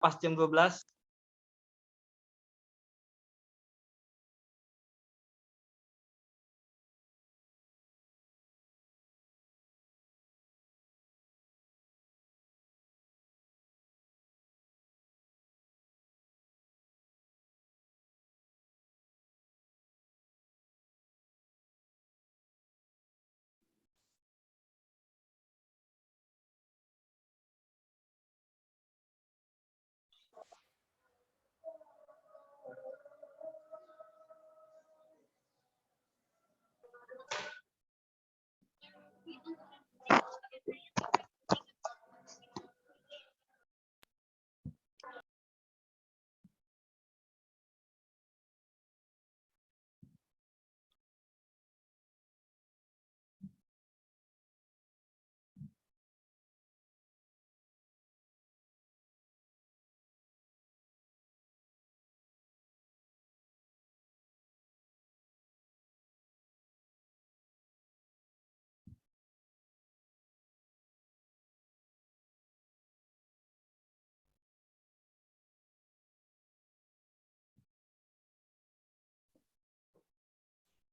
pas jam 12?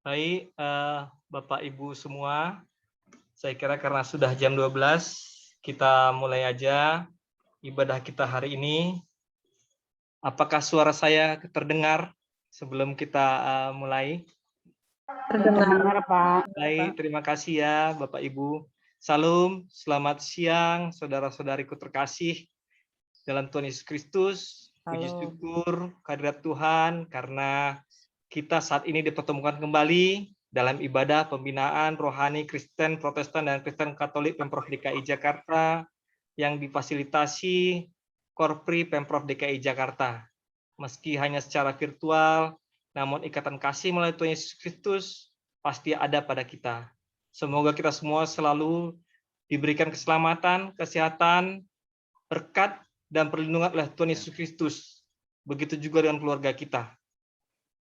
Baik, Bapak Ibu semua, saya kira karena sudah jam 12, kita mulai aja ibadah kita hari ini. Apakah suara saya terdengar sebelum kita mulai? Terdengar, Pak. Baik, terima kasih ya Bapak Ibu. Salam, selamat siang saudara-saudariku terkasih dalam Tuhan Yesus Kristus. Puji syukur kehadirat Tuhan karena kita saat ini dipertemukan kembali dalam ibadah pembinaan rohani Kristen Protestan dan Kristen Katolik Pemprov DKI Jakarta yang difasilitasi Korpri Pemprov DKI Jakarta. Meski hanya secara virtual, namun ikatan kasih melalui Tuhan Yesus Kristus pasti ada pada kita. Semoga kita semua selalu diberikan keselamatan, kesehatan, berkat, dan perlindungan oleh Tuhan Yesus Kristus. Begitu juga dengan keluarga kita.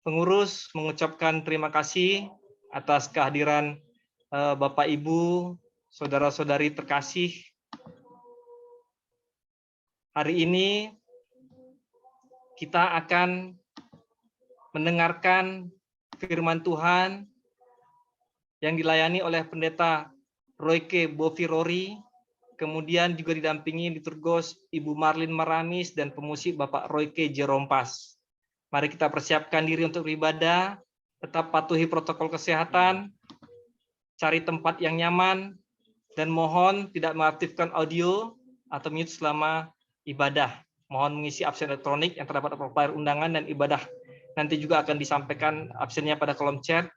Pengurus mengucapkan terima kasih atas kehadiran Bapak Ibu, saudara-saudari terkasih. Hari ini kita akan mendengarkan firman Tuhan yang dilayani oleh Pendeta Royke Bofirori, kemudian juga didampingi liturgos Ibu Marlin Maramis dan pemusik Bapak Royke Jerompas. Mari kita persiapkan diri untuk beribadah, tetap patuhi protokol kesehatan, cari tempat yang nyaman, dan mohon tidak mengaktifkan audio atau mute selama ibadah. Mohon mengisi absen elektronik yang terdapat pada flyer undangan dan ibadah. Nanti juga akan disampaikan absennya pada kolom chat,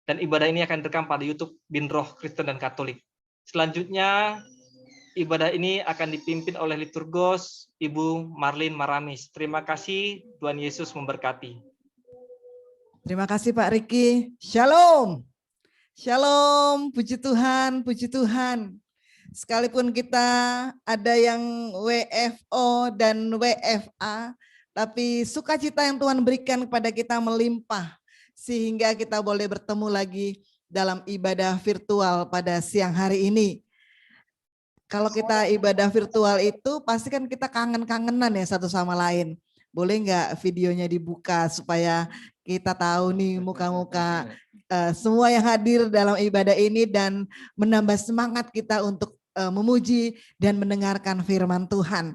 dan ibadah ini akan direkam pada YouTube Binroh Kristen dan Katolik. Selanjutnya, ibadah ini akan dipimpin oleh liturgos Ibu Marlin Maramis. Terima kasih, Tuhan Yesus memberkati. Terima kasih Pak Riki. Shalom. Shalom, puji Tuhan, puji Tuhan. Sekalipun kita ada yang WFO dan WFA, tapi sukacita yang Tuhan berikan kepada kita melimpah, sehingga kita boleh bertemu lagi dalam ibadah virtual pada siang hari ini. Kalau kita ibadah virtual itu pasti kan kita kangen-kangenan ya satu sama lain. Boleh nggak videonya dibuka supaya kita tahu nih muka-muka semua yang hadir dalam ibadah ini dan menambah semangat kita untuk memuji dan mendengarkan firman Tuhan.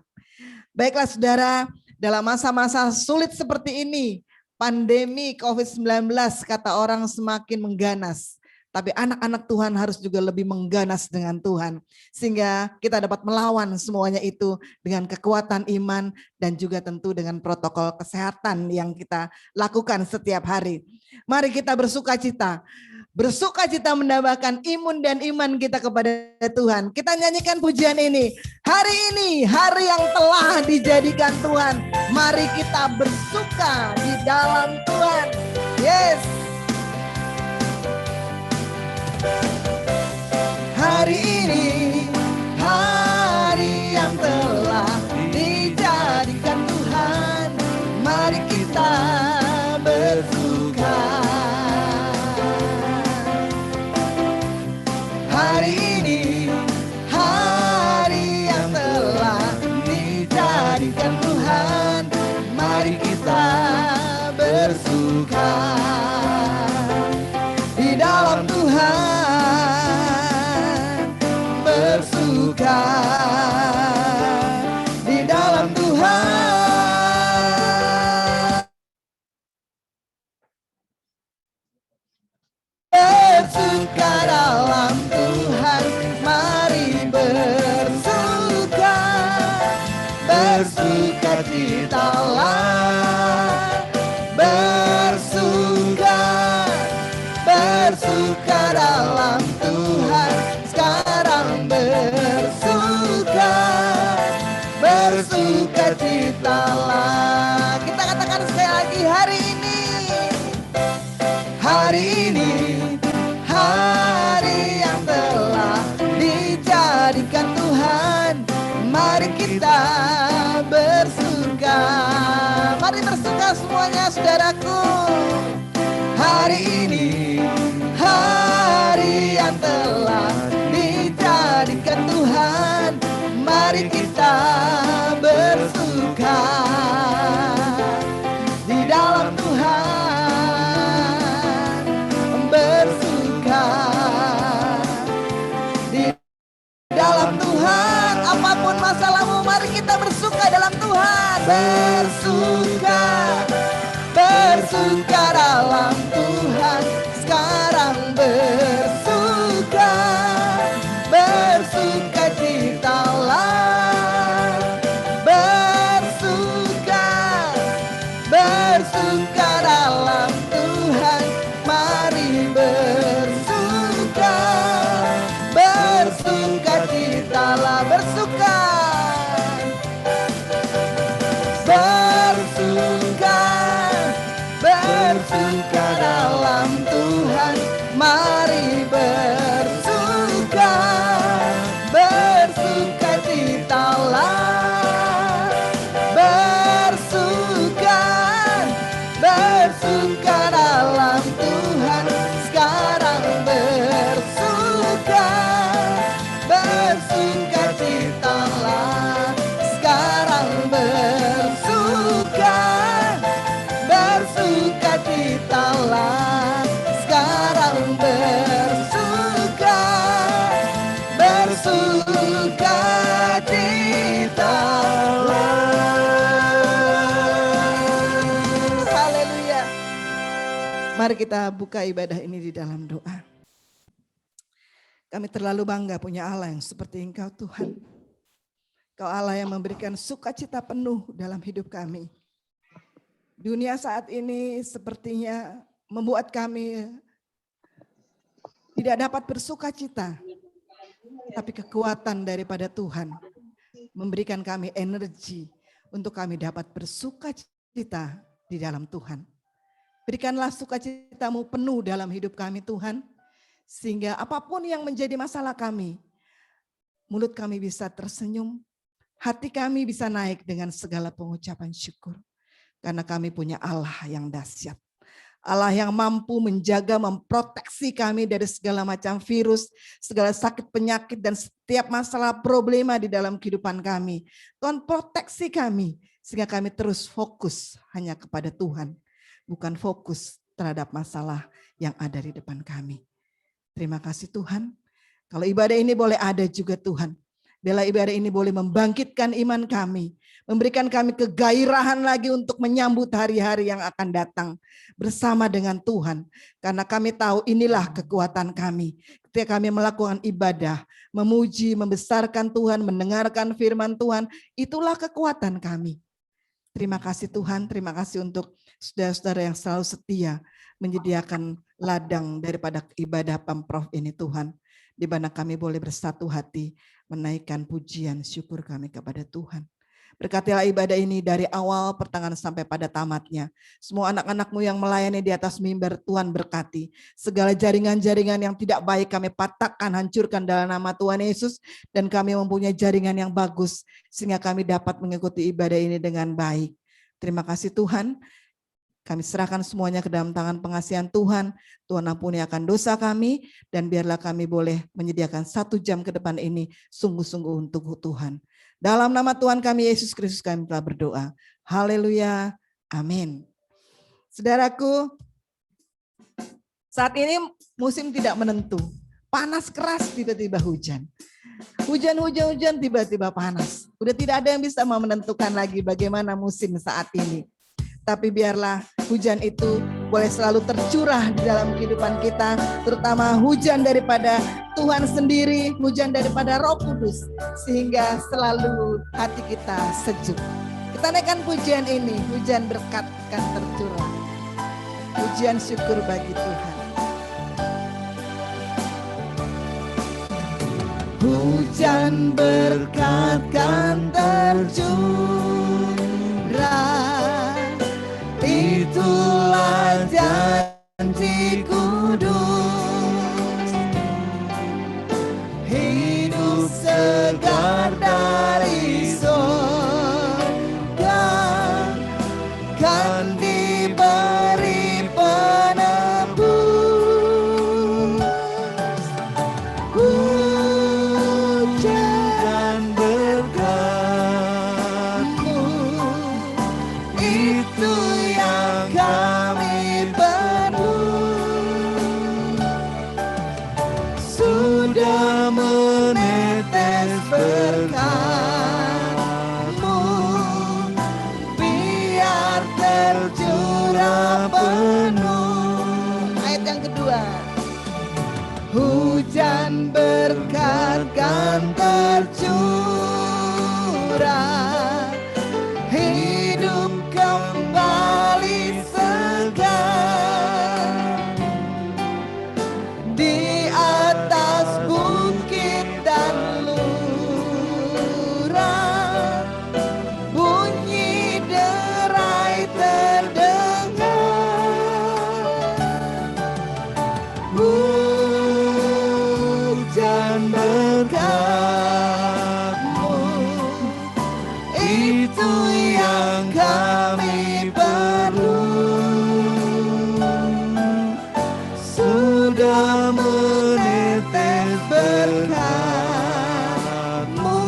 Baiklah saudara, dalam masa-masa sulit seperti ini, pandemi COVID-19 kata orang semakin mengganas. Tapi anak-anak Tuhan harus juga lebih mengganas dengan Tuhan. Sehingga kita dapat melawan semuanya itu dengan kekuatan iman dan juga tentu dengan protokol kesehatan yang kita lakukan setiap hari. Mari kita bersukacita. Bersukacita menambahkan imun dan iman kita kepada Tuhan. Kita nyanyikan pujian ini. Hari ini, hari yang telah dijadikan Tuhan. Mari kita bersuka di dalam Tuhan. Yes. Hari ini, hari yang telah dijadikan Tuhan. Mari kita bersuka. Hari ini, hari yang telah dijadikan Tuhan. bersukacitalah, bersuka dalam Tuhan. Sekarang bersukacitalah. Kita katakan sekali lagi, hari ini, hari yang telah dijadikan Tuhan. Mari kita bersuka. Mari bersuka semuanya, saudaraku. Hari ini, hari yang telah dijadikan Tuhan. Mari kita bersuka di dalam Tuhan, bersuka di dalam Tuhan. Apapun masalahmu, mari kita bersuka dalam Tuhan. Bersuka dalam Tuhan. Sekarang bersukacitalah, bersuka dalam Tuhan. Mari bersukacitalah, bersuka dalam Tuhan. Mari bersukacitalah, bersuka dalam Tuhan. Sekarang bersukacitalah, sekarang bersukacitalah, sekarang bersukacitalah. Haleluya. Mari kita buka ibadah ini di dalam doa. Kami terlalu bangga punya Allah yang seperti Engkau, Tuhan. Kau Allah yang memberikan sukacita penuh dalam hidup kami. Dunia saat ini sepertinya membuat kami tidak dapat bersukacita. Tapi kekuatan daripada Tuhan memberikan kami energi untuk kami dapat bersukacita di dalam Tuhan. Berikanlah sukacitamu penuh dalam hidup kami, Tuhan. Sehingga apapun yang menjadi masalah kami, mulut kami bisa tersenyum, hati kami bisa naik dengan segala pengucapan syukur. Karena kami punya Allah yang dahsyat. Allah yang mampu menjaga, memproteksi kami dari segala macam virus, segala sakit penyakit, dan setiap masalah problema di dalam kehidupan kami. Tuhan proteksi kami, sehingga kami terus fokus hanya kepada Tuhan. Bukan fokus terhadap masalah yang ada di depan kami. Terima kasih Tuhan. Kalau ibadah ini boleh ada juga Tuhan. Bila ibadah ini boleh membangkitkan iman kami. Memberikan kami kegairahan lagi untuk menyambut hari-hari yang akan datang. Bersama dengan Tuhan. Karena kami tahu inilah kekuatan kami. Ketika kami melakukan ibadah. Memuji, membesarkan Tuhan, mendengarkan firman Tuhan. Itulah kekuatan kami. Terima kasih Tuhan. Terima kasih untuk saudara-saudara yang selalu setia. Menyediakan ladang daripada ibadah Pemprov ini Tuhan. Di mana kami boleh bersatu hati menaikkan pujian syukur kami kepada Tuhan. Berkatilah ibadah ini dari awal pertengahan sampai pada tamatnya. Semua anak-anak-Mu yang melayani di atas mimbar Tuhan berkati. Segala jaringan-jaringan yang tidak baik kami patahkan, hancurkan dalam nama Tuhan Yesus. Dan kami mempunyai jaringan yang bagus sehingga kami dapat mengikuti ibadah ini dengan baik. Terima kasih Tuhan. Kami serahkan semuanya ke dalam tangan pengasihan Tuhan. Tuhan ampuni akan dosa kami. Dan biarlah kami boleh menyediakan 1 jam ke depan ini sungguh-sungguh untuk Tuhan. Dalam nama Tuhan kami Yesus Kristus kami telah berdoa. Haleluya. Amin. Saudaraku, saat ini musim tidak menentu. Panas keras tiba-tiba hujan. Hujan tiba-tiba panas. Udah tidak ada yang bisa menentukan lagi bagaimana musim saat ini. Tapi biarlah hujan itu boleh selalu tercurah di dalam kehidupan kita, terutama hujan daripada Tuhan sendiri, hujan daripada Roh Kudus, sehingga selalu hati kita sejuk. Kita naikkan pujian ini, hujan berkat kan tercurah. Pujian syukur bagi Tuhan. Hujan berkat kan tercurah, itulah janji kudus. Hidup segar dari surga kan diberi penebus. Hujan berkat-Mu, itu yang kami perlu. Sudah menetes berkat-Mu, biar tercurah penuh. Ayat yang kedua. Hujan berkat kan tercurah, hidup kembali segar. Di atas bukit dan lurah, bunyi derai terdengar. Hujan berkat-Mu, itu yang kami perlu. Sudah menetes berkat-Mu,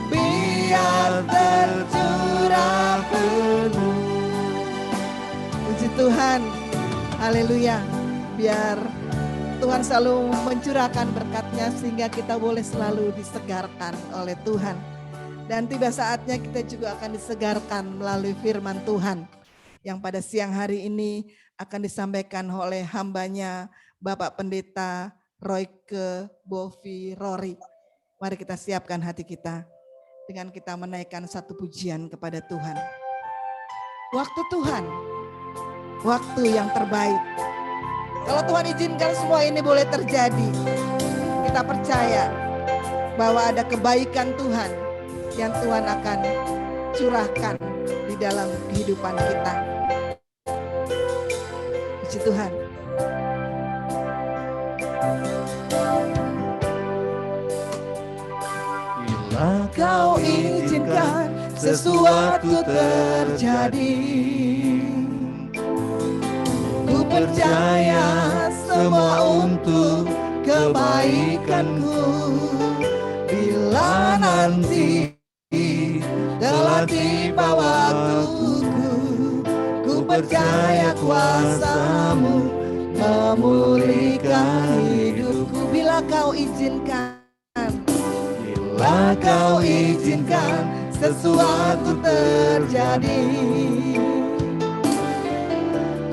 biar tercurah penuh. Puji Tuhan, haleluya. Biar Tuhan selalu mencurahkan berkat-Nya sehingga kita boleh selalu disegarkan oleh Tuhan. Dan tiba saatnya kita juga akan disegarkan melalui firman Tuhan yang pada siang hari ini akan disampaikan oleh hambanya Bapak Pendeta Royke Bovi Rory. Mari kita siapkan hati kita dengan kita menaikkan satu pujian kepada Tuhan. Waktu Tuhan, waktu yang terbaik. Kalau Tuhan izinkan semua ini boleh terjadi, kita percaya bahwa ada kebaikan Tuhan yang Tuhan akan curahkan di dalam kehidupan kita. Puji Tuhan. Bila Kau izinkan sesuatu terjadi, ku percaya semua untuk kebaikanku. Bila nanti telah tiba waktuku, ku percaya kuasa-Mu memulihkan hidupku. Bila Kau izinkan, bila Kau izinkan sesuatu terjadi,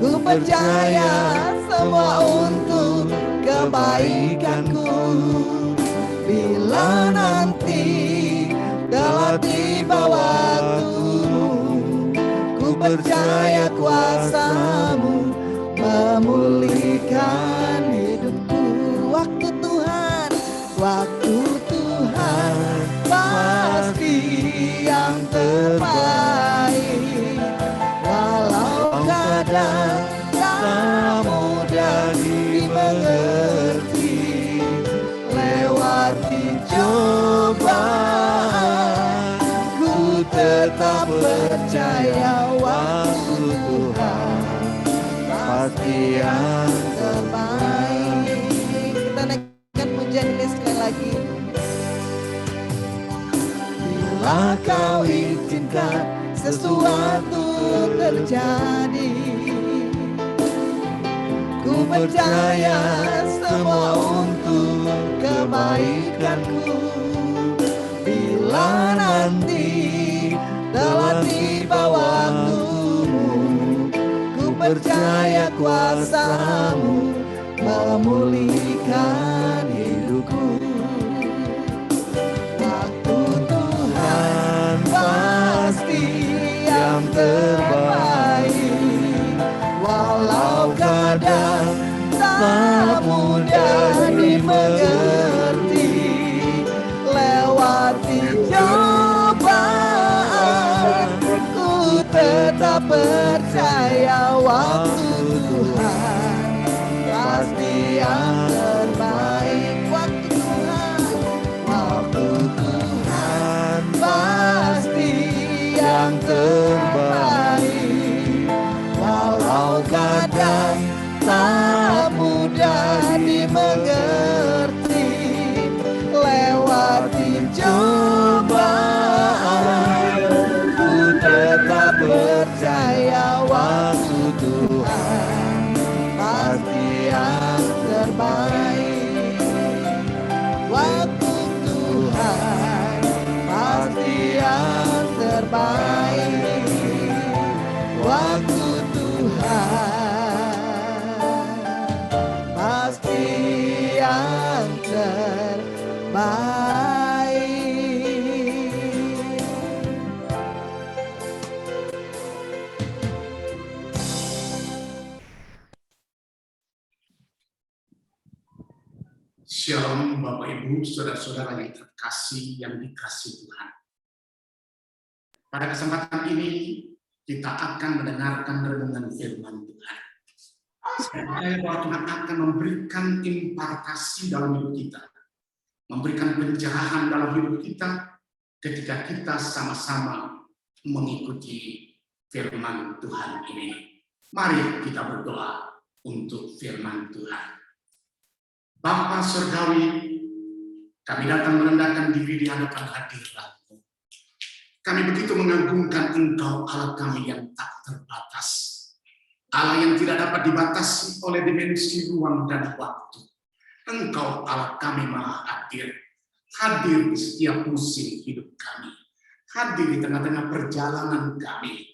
ku percaya semua untuk kebaikanku. Bila nanti telah tiba waktumu, ku percaya kuasa-Mu memulihkan hidupku. Waktu Tuhan, waktu Tuhan pasti yang terbaik. Walau kadang tak mudah dimengerti, lewati cobaan, ku tetap percaya waktu Tuhan pasti yang terbaik. Kita naikkan pujian ini sekali lagi. Bila Kau izinkan sesuatu terjadi, ku percaya semua untuk kebaikanku. Bila nanti telah tiba waktumu, ku percaya kuasa-Mu memulihkan hidupku. Waktu Tuhan pasti terbaik. Walau kadang tak mudah dimengerti, lewati cobaan, ku tetap percaya waktu Tuhan pasti yang terbaik. Waktu Tuhan pasti yang terbaik. Walau kadang tak mudah dimengerti, lewati cobaan, ku tetap percaya waktu Tuhan pasti yang terbaik. Waktu Tuhan pasti yang terbaik. Waktu Tuhan pasti yang terbaik. Shalom Bapak Ibu, saudara-saudara yang terkasih, yang dikasihi Tuhan. Pada kesempatan ini kita akan mendengarkan renungan firman Tuhan. Saya percaya bahwa Tuhan akan memberikan impartasi dalam hidup kita, memberikan pencerahan dalam hidup kita ketika kita sama-sama mengikuti firman Tuhan ini. Mari kita berdoa untuk firman Tuhan. Bapa Surgawi, kami datang merendahkan diri di hadapan hadirat-Mu. Kami begitu mengagungkan Engkau, Allah kami yang tak terbatas, Allah yang tidak dapat dibatasi oleh dimensi ruang dan waktu. Engkau Allah kami maha hadir, hadir di setiap musim hidup kami, hadir di tengah-tengah perjalanan kami.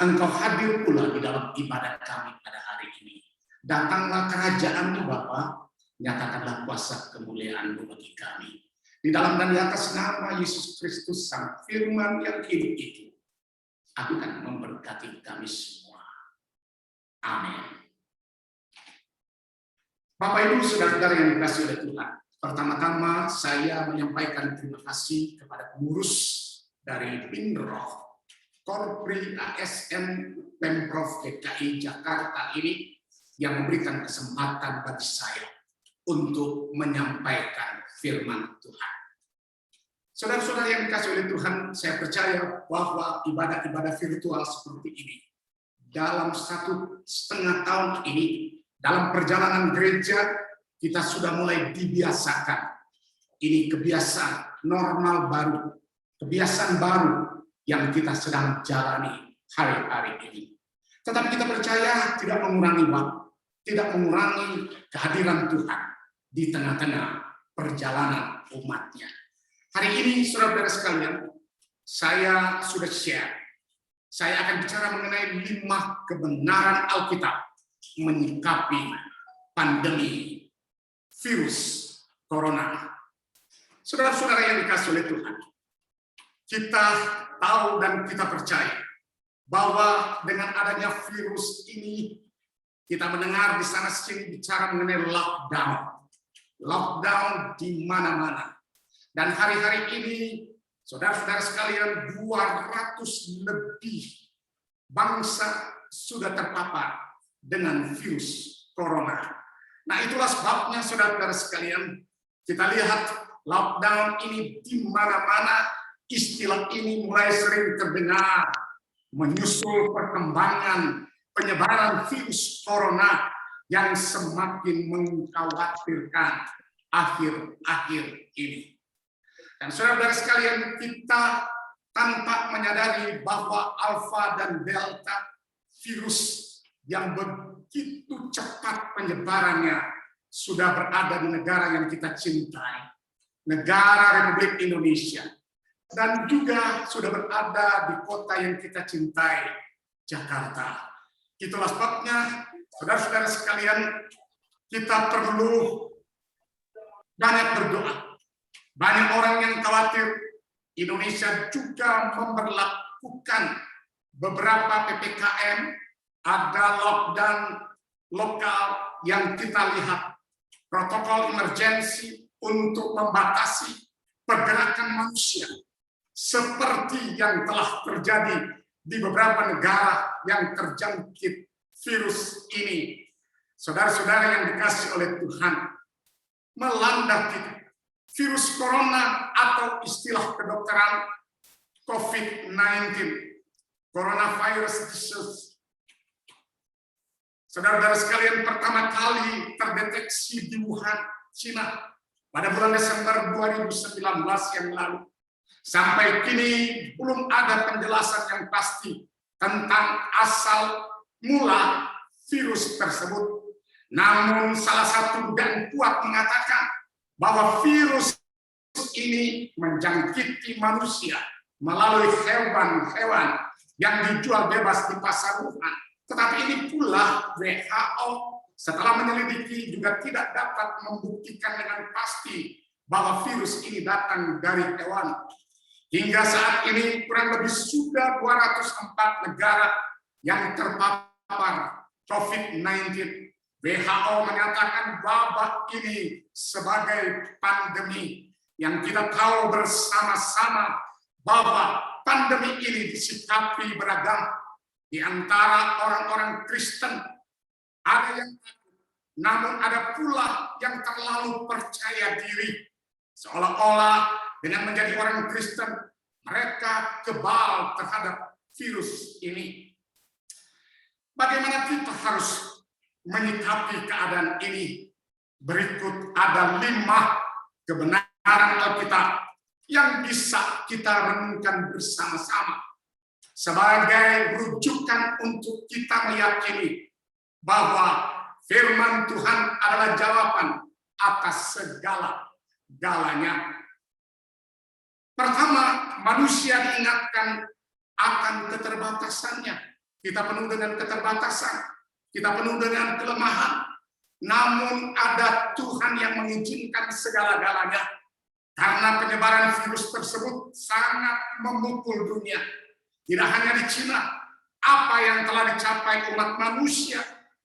Engkau hadir pula di dalam ibadah kami pada hari ini. Datanglah kerajaan-Mu Bapa, nyatakanlah kuasa kemuliaan-Mu bagi kami. Di dalam dan di atas nama Yesus Kristus Sang Firman yang hidup itu, aku akan memberkati kami semua. Amin. Bapak Ibu saudara-saudara yang dikasihi oleh Tuhan, pertama-tama saya menyampaikan terima kasih kepada pengurus dari Pinroh Korpri ASN Pemprov DKI Jakarta ini yang memberikan kesempatan bagi saya untuk menyampaikan firman Tuhan. Saudara-saudara yang dikasihi oleh Tuhan, saya percaya bahwa ibadah-ibadah virtual seperti ini dalam 1,5 tahun ini, dalam perjalanan gereja, kita sudah mulai dibiasakan. Ini kebiasaan normal baru, kebiasaan baru yang kita sedang jalani hari-hari ini. Tetapi kita percaya tidak mengurangi waktu, tidak mengurangi kehadiran Tuhan di tengah-tengah perjalanan umatnya. Hari ini, saudara-saudara sekalian, saya sudah share. Saya akan bicara mengenai 5 kebenaran Alkitab menyikapi pandemi virus corona. Saudara-saudara yang dikasihi oleh Tuhan, kita tahu dan kita percaya bahwa dengan adanya virus ini, kita mendengar di sana sini bicara mengenai lockdown. Lockdown di mana-mana. Dan hari-hari ini, saudara-saudara sekalian, 200 lebih bangsa sudah terpapar dengan virus corona. Nah, itulah sebabnya saudara-saudara sekalian, kita lihat lockdown ini di mana-mana. Istilah ini mulai sering terdengar menyusul perkembangan penyebaran virus corona yang semakin mengkhawatirkan akhir-akhir ini. Dan saudara-saudara sekalian, kita tanpa menyadari bahwa alfa dan delta virus yang begitu cepat penyebarannya sudah berada di negara yang kita cintai, negara Republik Indonesia, dan juga sudah berada di kota yang kita cintai, Jakarta. Itulah sebabnya, saudara-saudara sekalian, kita perlu banyak berdoa. Banyak orang yang khawatir. Indonesia juga memberlakukan beberapa PPKM, ada lockdown lokal yang kita lihat, protokol emergensi untuk membatasi pergerakan manusia, seperti yang telah terjadi di beberapa negara yang terjangkit virus ini. Saudara-saudara yang dikasihi oleh Tuhan, melanda kita. Virus corona atau istilah kedokteran COVID-19, coronavirus disease. Saudara-saudara sekalian, pertama kali terdeteksi di Wuhan, Cina pada bulan Desember 2019 yang lalu. Sampai kini belum ada penjelasan yang pasti tentang asal mula virus tersebut. Namun salah satu dugaan kuat mengatakan bahwa virus ini menjangkiti manusia melalui hewan-hewan yang dijual bebas di pasar Wuhan. Tetapi ini pula WHO setelah menyelidiki juga tidak dapat membuktikan dengan pasti bahwa virus ini datang dari hewan. Hingga saat ini kurang lebih sudah 204 negara yang terpapar COVID-19. WHO menyatakan wabah ini sebagai pandemi yang kita tahu bersama-sama bahwa pandemi ini disikapi beragam. Di antara orang-orang Kristen ada yang takut, namun ada pula yang terlalu percaya diri. Seolah-olah dengan menjadi orang Kristen mereka kebal terhadap virus ini. Bagaimana kita harus menyikapi keadaan ini? Berikut ada 5 kebenaran Alkitab yang bisa kita renungkan bersama-sama sebagai rujukan untuk kita meyakini bahwa firman Tuhan adalah jawaban atas segala-galanya. Pertama, manusia diingatkan akan keterbatasannya. Kita penuh dengan keterbatasan. Kita penuh dengan kelemahan, namun ada Tuhan yang mengizinkan segala-galanya. Karena penyebaran virus tersebut sangat memukul dunia. Tidak hanya di Cina, apa yang telah dicapai umat manusia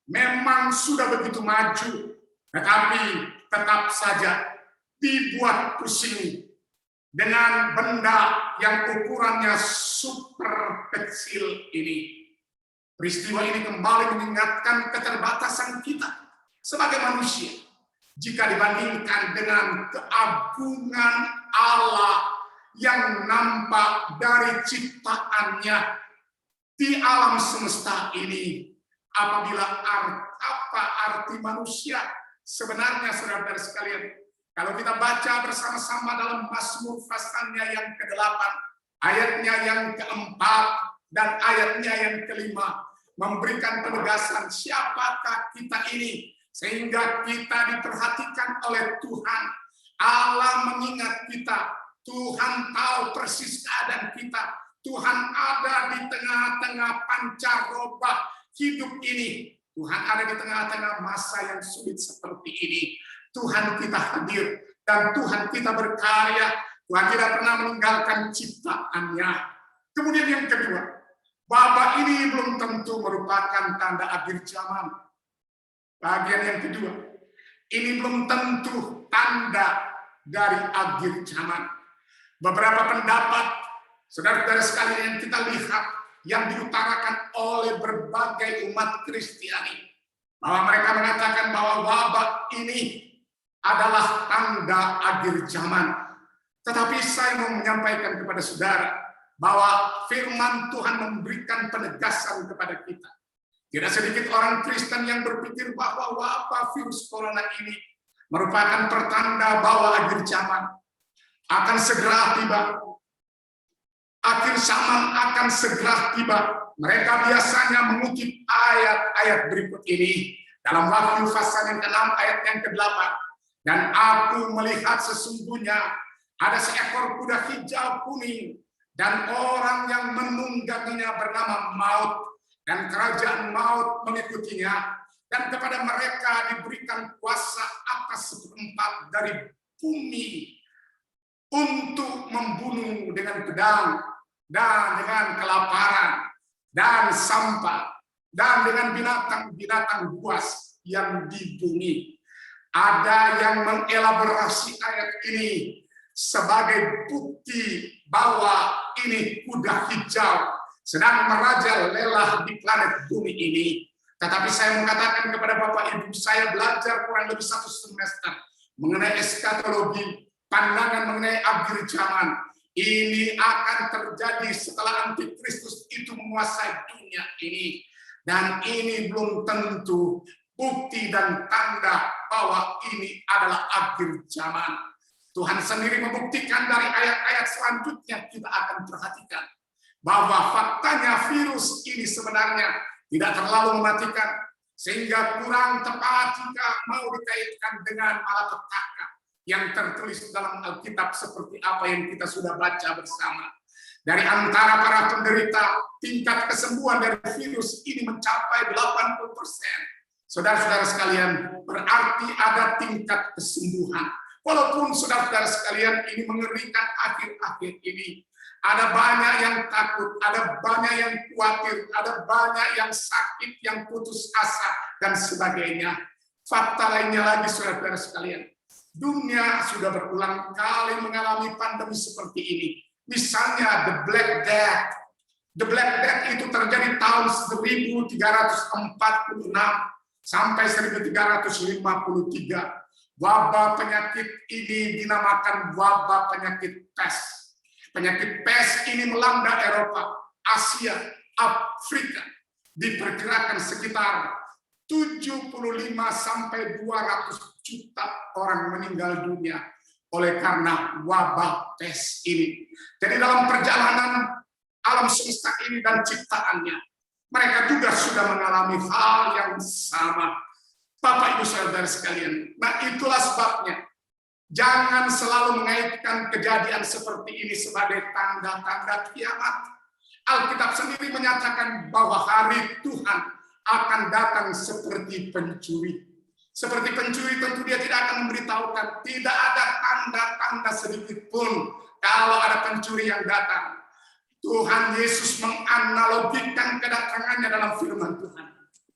memang sudah begitu maju, tetapi tetap saja dibuat pusing dengan benda yang ukurannya super kecil ini. Peristiwa ini kembali mengingatkan keterbatasan kita sebagai manusia jika dibandingkan dengan keagungan Allah yang nampak dari ciptaannya di alam semesta ini. Apabila apa arti manusia sebenarnya, saudara-saudara sekalian, kalau kita baca bersama-sama dalam Mazmur pasalnya yang ke-8, ayatnya yang ke-4 dan ayatnya yang ke-5, memberikan penegasan siapakah kita ini sehingga kita diperhatikan oleh Tuhan. Allah mengingat kita, Tuhan tahu persis keadaan kita, Tuhan ada di tengah-tengah pancaroba hidup ini, Tuhan ada di tengah-tengah masa yang sulit seperti ini. Tuhan kita hadir dan Tuhan kita berkarya, Tuhan tidak pernah meninggalkan ciptaannya. Kemudian yang kedua, wabah ini belum tentu merupakan tanda akhir zaman. Bagian yang kedua, ini belum tentu tanda dari akhir zaman. Beberapa pendapat, saudara-saudara sekalian, yang kita lihat, yang diutarakan oleh berbagai umat Kristiani, bahwa mereka mengatakan bahwa wabah ini adalah tanda akhir zaman. Tetapi saya mau menyampaikan kepada saudara, bahwa firman Tuhan memberikan penegasan kepada kita. Tidak sedikit orang Kristen yang berpikir bahwa wabah virus corona ini merupakan pertanda bahwa akhir zaman akan segera tiba. Akhir zaman akan segera tiba. Mereka biasanya mengutip ayat-ayat berikut ini dalam Wahyu pasal yang ke-6 ayat yang ke-8. Dan aku melihat sesungguhnya ada seekor kuda hijau kuning, dan orang yang menungganginya bernama Maut, dan kerajaan maut mengikutinya, dan kepada mereka diberikan kuasa atas 1/4 dari bumi untuk membunuh dengan pedang dan dengan kelaparan. sampah, dan dengan binatang-binatang buas yang di bumi. Ada yang mengelaborasi ayat ini sebagai bukti bahwa ini kuda hijau sedang merajalela di planet bumi ini. Tetapi saya mengatakan kepada Bapak Ibu, saya belajar kurang lebih 1 semester mengenai eskatologi, pandangan mengenai akhir zaman. Ini akan terjadi setelah antikristus itu menguasai dunia ini. Dan ini belum tentu bukti dan tanda bahwa ini adalah akhir zaman. Tuhan sendiri membuktikan dari ayat-ayat selanjutnya, kita akan perhatikan bahwa faktanya virus ini sebenarnya tidak terlalu mematikan, sehingga kurang tepat jika mau dikaitkan dengan malapetaka yang tertulis dalam Alkitab seperti apa yang kita sudah baca bersama. Dari antara para penderita, tingkat kesembuhan dari virus ini mencapai 80%. Saudara-saudara sekalian, berarti ada tingkat kesembuhan. Walaupun saudara-saudara sekalian ini mengerikan akhir-akhir ini. Ada banyak yang takut, ada banyak yang khawatir, ada banyak yang sakit, yang putus asa, dan sebagainya. Fakta lainnya lagi, saudara-saudara sekalian. Dunia sudah berulang kali mengalami pandemi seperti ini. Misalnya the Black Death. The Black Death itu terjadi tahun 1346 sampai 1353. Wabah penyakit ini dinamakan wabah penyakit pes. Penyakit pes ini melanda Eropa, Asia, Afrika. Diperkirakan sekitar 75 sampai 200 juta orang meninggal dunia oleh karena wabah pes ini. Jadi dalam perjalanan alam semesta ini dan ciptaannya, mereka juga sudah mengalami hal yang sama. Bapak Ibu saudara sekalian, nah itulah sebabnya jangan selalu mengaitkan kejadian seperti ini sebagai tanda-tanda kiamat. Alkitab sendiri menyatakan bahwa hari Tuhan akan datang seperti pencuri. Seperti pencuri tentu dia tidak akan memberitahukan, tidak ada tanda-tanda sedikit pun kalau ada pencuri yang datang. Tuhan Yesus menganalogikan kedatangannya dalam firman Tuhan.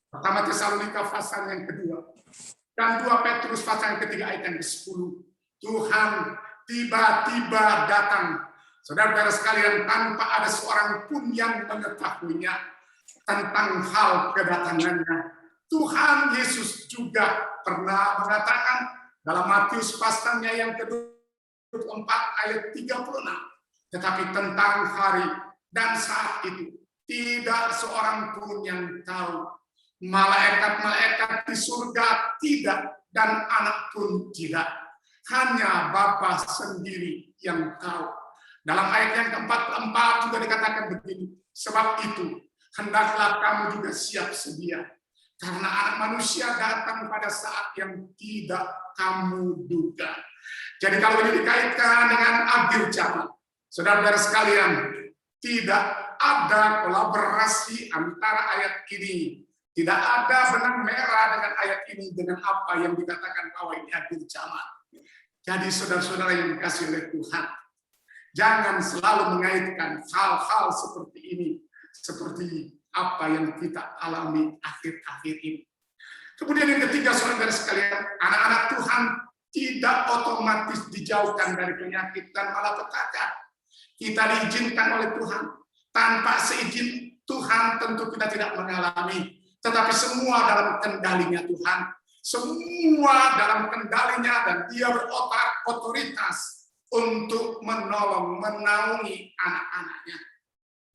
Pertama Tesalonika pasal yang kedua dan 2 Petrus pasal yang ketiga ayat yang ke-10. Tuhan tiba-tiba datang, saudara-saudara sekalian, tanpa ada seorang pun yang mengetahuinya tentang hal kedatangannya. Tuhan Yesus juga pernah mengatakan dalam Matius pasalnya yang ke-24 ayat 36, tetapi tentang hari dan saat itu tidak seorang pun yang tahu, malaikat-malaikat di surga tidak, dan anak pun tidak. Hanya Bapa sendiri yang tahu. Dalam ayat yang ke-44 juga dikatakan begini, sebab itu hendaklah kamu juga siap sedia, karena anak manusia datang pada saat yang tidak kamu duga. Jadi kalau ini dikaitkan dengan akhir zaman, saudara-saudara sekalian, tidak ada kolaborasi antara ayat ini, tidak ada benang merah dengan ayat ini dengan apa yang dikatakan bahwa ini akhir zaman. Jadi saudara-saudara yang dikasihi oleh Tuhan, jangan selalu mengaitkan hal-hal seperti ini, seperti apa yang kita alami akhir-akhir ini. Kemudian yang ketiga, saudara sekalian, anak-anak Tuhan tidak otomatis dijauhkan dari penyakit dan malapetaka. Kita diizinkan oleh Tuhan. Tanpa seizin Tuhan tentu kita tidak mengalami. Tetapi semua dalam kendalinya Tuhan. Semua dalam kendalinya, dan dia berotoritas untuk menolong, menaungi anak-anaknya.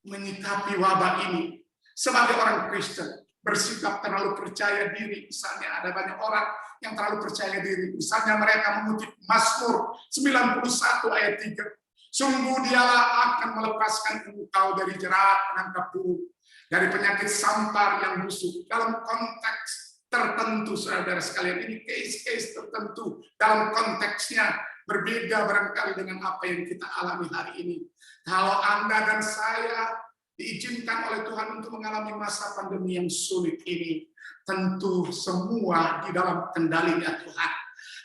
Menyikapi wabah ini. Sebagai orang Kristen, bersikap terlalu percaya diri. Misalnya ada banyak orang yang terlalu percaya diri. Misalnya mereka mengutip Mazmur 91 ayat 3. Sungguh dialah akan melepaskan engkau dari jerat penangkap burung, dari penyakit sampar yang busuk. Dalam konteks tertentu, saudara sekalian, ini case-case tertentu. Dalam konteksnya berbeda barangkali dengan apa yang kita alami hari ini. Kalau Anda dan saya diizinkan oleh Tuhan untuk mengalami masa pandemi yang sulit ini, tentu semua di dalam kendalinya Tuhan.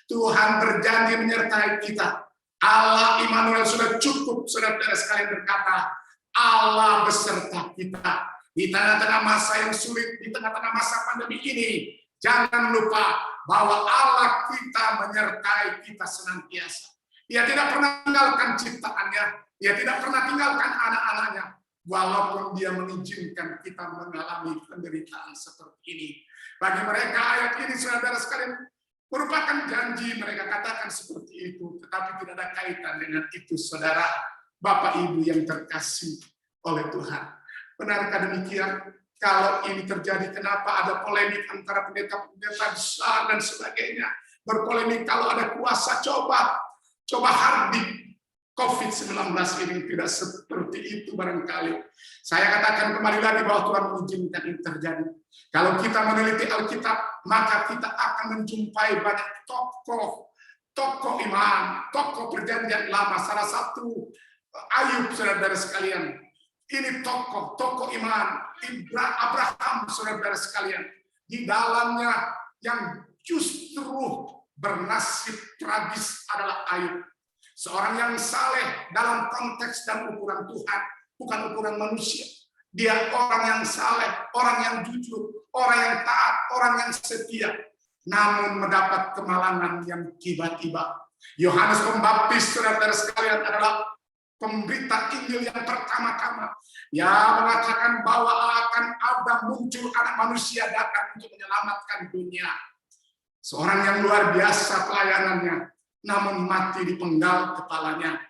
Tuhan berjanji menyertai kita. Allah Immanuel sudah cukup, saudara-saudara sekalian berkata, Allah beserta kita. di tengah-tengah masa yang sulit, di tengah-tengah masa pandemi ini, jangan lupa bahwa Allah kita menyertai kita senantiasa. Dia tidak pernah tinggalkan ciptaannya, dia tidak pernah tinggalkan anak-anaknya, walaupun dia mengizinkan kita mengalami penderitaan seperti ini. Bagi mereka ayat ini, saudara sekalian, merupakan janji, mereka katakan seperti itu, tetapi tidak ada kaitan dengan itu, saudara, Bapak Ibu yang terkasih oleh Tuhan. Benarkah demikian? Kalau ini terjadi, kenapa ada polemik antara pendeta-pendeta besar dan sebagainya? Berpolemik kalau ada kuasa, coba hardik COVID-19 ini tidak seperti itu barangkali. Saya katakan kembali lagi bahwa Tuhan mengizinkan ini terjadi. Kalau kita meneliti Alkitab, maka kita akan menjumpai banyak tokoh iman, tokoh perjanjian lama. Salah satu Ayub, saudara sekalian. Ini tokoh iman, Abraham, saudara sekalian. Di dalamnya yang justru bernasib tragis adalah Ayub. Seorang yang saleh dalam konteks dan ukuran Tuhan, bukan ukuran manusia. Dia orang yang saleh, orang yang jujur, orang yang taat, orang yang setia. Namun mendapat kemalangan yang tiba-tiba. Yohanes Pembaptis, saudara sekalian, adalah pemberita Injil yang pertama-tama. Ya, mengatakan bahwa akan ada muncul anak manusia datang untuk menyelamatkan dunia. Seorang yang luar biasa pelayanannya, namun mati dipenggal kepalanya.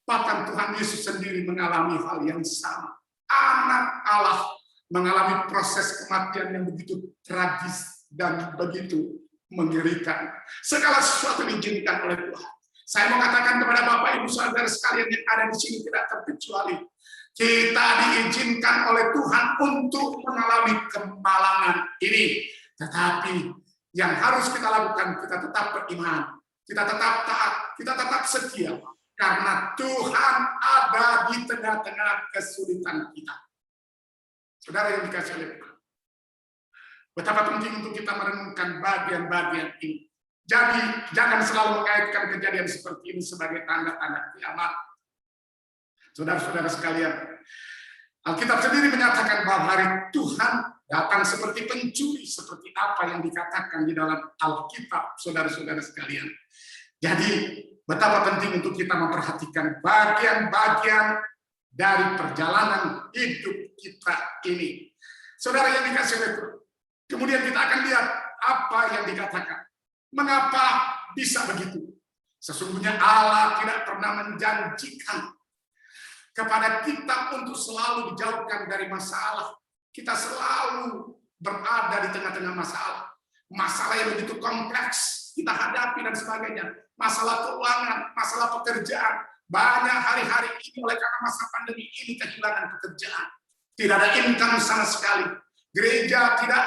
Bahkan Tuhan Yesus sendiri mengalami hal yang sama. Anak Allah mengalami proses kematian yang begitu tragis dan begitu mengerikan. Segala sesuatu diizinkan oleh Tuhan. Saya mau katakan kepada Bapak Ibu saudara sekalian yang ada di sini tidak terkecuali. Kita diizinkan oleh Tuhan untuk mengalami kemalangan ini. Tetapi yang harus kita lakukan, kita tetap beriman. Kita tetap taat, kita tetap setia. Karena Tuhan ada di tengah-tengah kesulitan kita. Saudara yang dikasih oleh Tuhan. Betapa penting untuk kita merenungkan bagian-bagian ini. Jadi, jangan selalu mengaitkan kejadian seperti ini sebagai tanda-tanda kiamat. Saudara-saudara sekalian, Alkitab sendiri menyatakan bahwa hari Tuhan datang seperti pencuri, seperti apa yang dikatakan di dalam Alkitab, saudara-saudara sekalian. Jadi, betapa penting untuk kita memperhatikan bagian-bagian dari perjalanan hidup kita ini. Saudara yang dikasih oleh Tuhan, kemudian kita akan lihat apa yang dikatakan. Mengapa bisa begitu? Sesungguhnya Allah tidak pernah menjanjikan kepada kita untuk selalu dijauhkan dari masalah. Kita selalu berada di tengah-tengah masalah. Masalah yang begitu kompleks kita hadapi dan sebagainya. Masalah keuangan, masalah pekerjaan. Banyak hari-hari ini oleh karena masa pandemi ini kehilangan pekerjaan. Tidak ada income sama sekali. Gereja tidak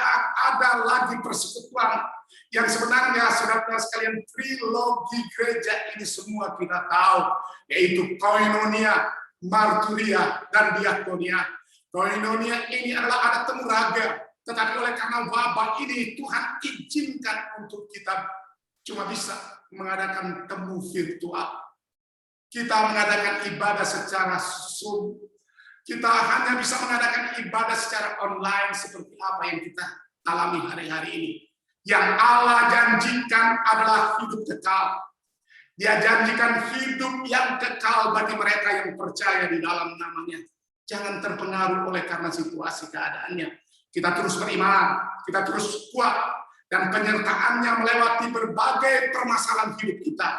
ada lagi persekutuan. Yang sebenarnya saudara sekalian trilogi gereja ini semua kita tahu, yaitu koinonia, marturia, dan diakonia. Koinonia ini adalah ada temuraga, tetapi oleh karena wabah ini Tuhan izinkan untuk kita cuma bisa mengadakan temu virtual. Kita mengadakan ibadah secara Zoom. Kita hanya bisa mengadakan ibadah secara online seperti apa yang kita alami hari-hari ini. Yang Allah janjikan adalah hidup kekal. Dia janjikan hidup yang kekal bagi mereka yang percaya di dalam namanya. Jangan terpengaruh oleh karena situasi keadaannya. Kita terus beriman, kita terus kuat, dan penyertaannya melewati berbagai permasalahan hidup kita.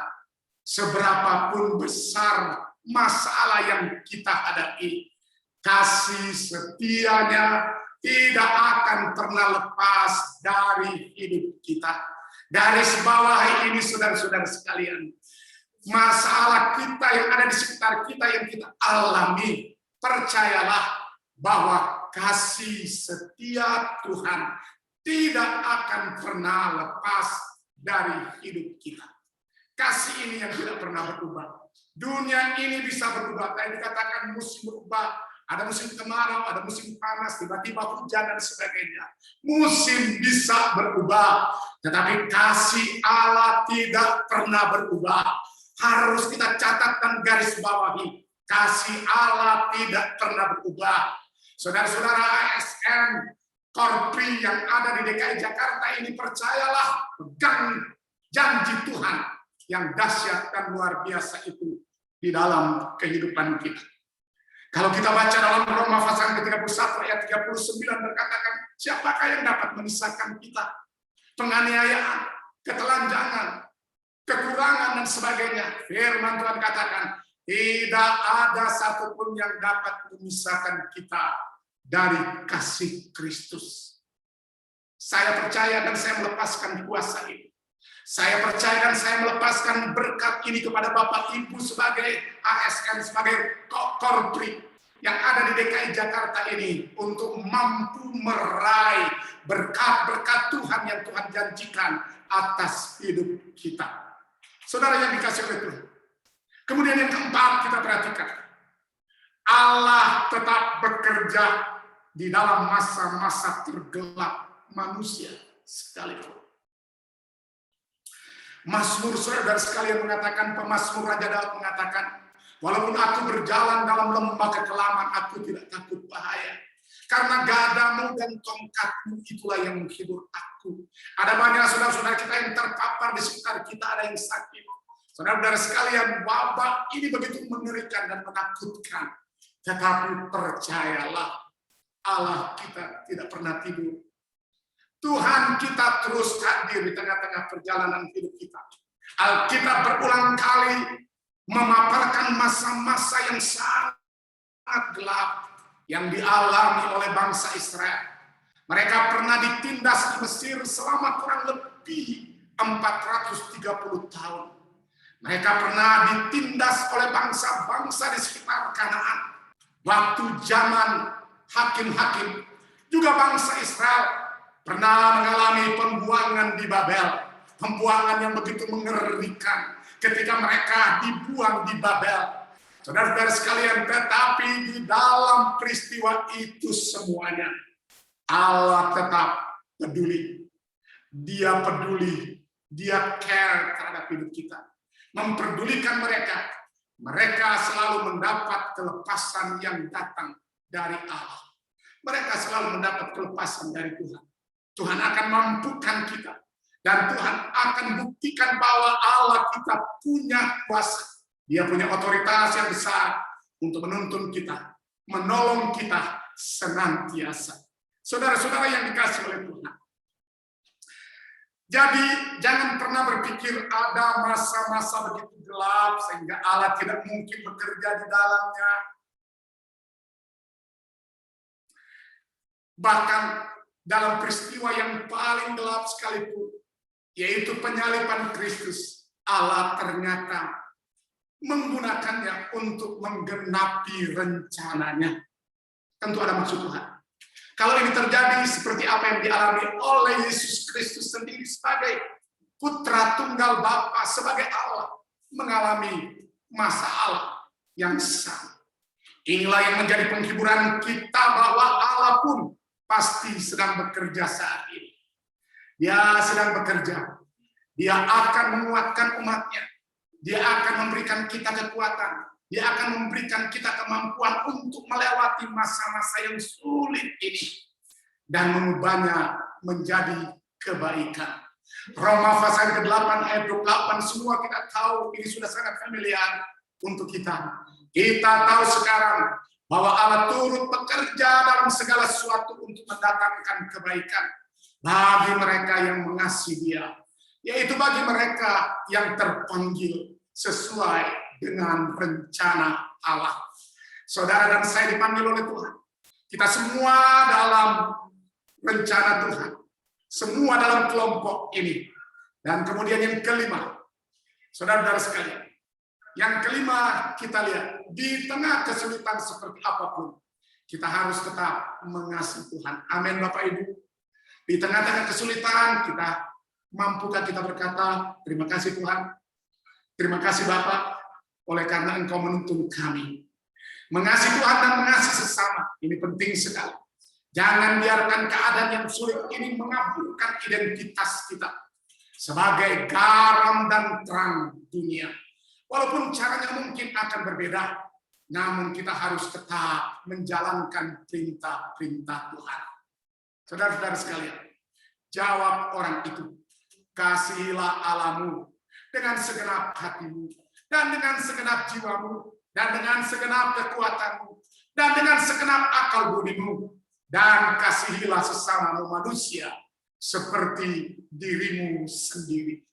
Seberapapun besar masalah yang kita hadapi, kasih setianya tidak akan pernah lepas dari hidup kita. Garis bawah ini saudara-saudara sekalian, masalah kita yang ada di sekitar kita yang kita alami, percayalah bahwa kasih setia Tuhan tidak akan pernah lepas dari hidup kita. Kasih ini yang tidak pernah berubah. Dunia ini bisa berubah, kayak dikatakan musim berubah. Ada musim kemarau, ada musim panas, tiba-tiba hujan dan sebagainya. Musim bisa berubah, tetapi kasih Allah tidak pernah berubah. Harus kita catat dan garis bawahi. Kasih Allah tidak pernah berubah. Saudara-saudara ASN ASN Korpri yang ada di DKI Jakarta ini, percayalah, pegang janji Tuhan yang dahsyat dan luar biasa itu di dalam kehidupan kita. Kalau kita baca dalam Roma pasal ke-31 ayat 39 berkatakan, siapakah yang dapat memisahkan kita? Penganiayaan, ketelanjangan, kekurangan dan sebagainya. Firman Tuhan katakan, tidak ada satupun yang dapat memisahkan kita dari kasih Kristus. Saya percaya dan saya melepaskan kuasa ini. Saya percaya dan saya melepaskan berkat ini kepada Bapak Ibu sebagai ASN, sebagai Korpri yang ada di DKI Jakarta ini untuk mampu meraih berkat-berkat Tuhan yang Tuhan janjikan atas hidup kita. Saudara yang dikasihi oleh Tuhan. Kemudian yang keempat kita perhatikan. Allah tetap bekerja di dalam masa-masa tergelap manusia sekalipun. Mazmur saudara sekalian mengatakan, pemazmur Raja Daud mengatakan, walaupun aku berjalan dalam lembah kekelaman, aku tidak takut bahaya. Karena gadamu dan tongkatmu itulah yang menghibur aku. Ada banyak saudara-saudara kita yang terpapar di sekitar kita, ada yang sakit. Saudara-saudara sekalian, wabah ini begitu mengerikan dan menakutkan. Tetapi percayalah, Allah kita tidak pernah tidur. Tuhan kita terus hadir di tengah-tengah perjalanan hidup kita. Alkitab berulang kali memaparkan masa-masa yang sangat gelap yang dialami oleh bangsa Israel. Mereka pernah ditindas di Mesir selama kurang lebih 430 tahun. Mereka pernah ditindas oleh bangsa-bangsa di sekitar Kanaan. Waktu zaman hakim-hakim, juga bangsa Israel pernah mengalami pembuangan di Babel. Pembuangan yang begitu mengerikan ketika mereka dibuang di Babel. Saudara-saudara sekalian, tetapi di dalam peristiwa itu semuanya, Allah tetap peduli. Dia peduli, dia care terhadap hidup kita. Memperdulikan mereka. Mereka selalu mendapat kelepasan yang datang dari Allah. Mereka selalu mendapat kelepasan dari Tuhan. Tuhan akan mampukan kita. Dan Tuhan akan buktikan bahwa Allah kita punya kuasa. Dia punya otoritas yang besar untuk menuntun kita, menolong kita senantiasa. Saudara-saudara yang dikasihi oleh Tuhan. Jadi jangan pernah berpikir ada masa-masa begitu gelap sehingga Allah tidak mungkin bekerja di dalamnya. Bahkan dalam peristiwa yang paling gelap sekalipun, yaitu penyaliban Kristus, Allah ternyata menggunakannya untuk menggenapi rencananya. Tentu ada maksud Tuhan. Kalau ini terjadi seperti apa yang dialami oleh Yesus Kristus sendiri sebagai Putra Tunggal Bapa, sebagai Allah, mengalami masalah yang sama. Inilah yang menjadi penghiburan kita bahwa Allah pun pasti sedang bekerja saat ini. Dia sedang bekerja. Dia akan menguatkan umatnya. Dia akan memberikan kita kekuatan. Dia akan memberikan kita kemampuan untuk melewati masa-masa yang sulit ini. Dan mengubahnya menjadi kebaikan. Roma pasal ke-8 ayat 28, semua kita tahu, ini sudah sangat familiar untuk kita. Kita tahu sekarang bahwa Allah turut bekerja dalam segala sesuatu untuk mendatangkan kebaikan bagi mereka yang mengasihi Dia, yaitu bagi mereka yang terpanggil sesuai dengan rencana Allah. Saudara dan saya dipanggil oleh Tuhan. Kita semua dalam rencana Tuhan. Semua dalam kelompok ini. Dan kemudian yang kelima, saudara-saudara sekalian, yang kelima kita lihat, di tengah kesulitan seperti apapun, kita harus tetap mengasihi Tuhan. Amin Bapak Ibu. Di tengah-tengah kesulitan, mampukah kita berkata, terima kasih Tuhan, terima kasih Bapak, oleh karena Engkau menuntun kami. Mengasihi Tuhan dan mengasihi sesama, ini penting sekali. Jangan biarkan keadaan yang sulit ini mengaburkan identitas kita sebagai garam dan terang dunia. Walaupun caranya mungkin akan berbeda, namun kita harus tetap menjalankan perintah-perintah Tuhan. Saudara-saudara sekalian, jawab orang itu, kasihilah Allahmu dengan segenap hatimu, dan dengan segenap jiwamu, dan dengan segenap kekuatanmu, dan dengan segenap akal budimu, dan kasihilah sesamamu manusia seperti dirimu sendiri.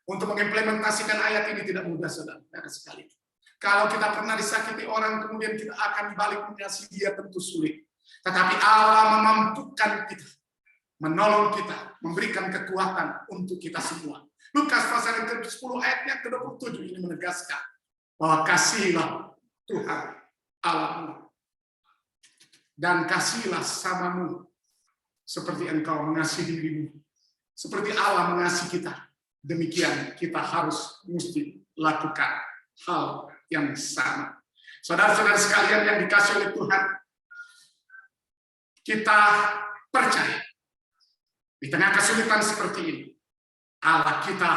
Untuk mengimplementasikan ayat ini tidak mudah, saudara sekali. Kalau kita pernah disakiti orang, kemudian kita akan balik mengasihi dia, tentu sulit. Tetapi Allah memampukan kita, menolong kita, memberikan kekuatan untuk kita semua. Lukas pasal yang ke-10 ayat yang ke-27 ini menegaskan bahwa kasihilah Tuhan Allahmu dan kasihilah samamu seperti engkau mengasihi dirimu. Seperti Allah mengasihi kita, demikian kita harus mesti lakukan hal yang sama. Saudara-saudara sekalian yang dikasihi oleh Tuhan, kita percaya di tengah kesulitan seperti ini, Allah kita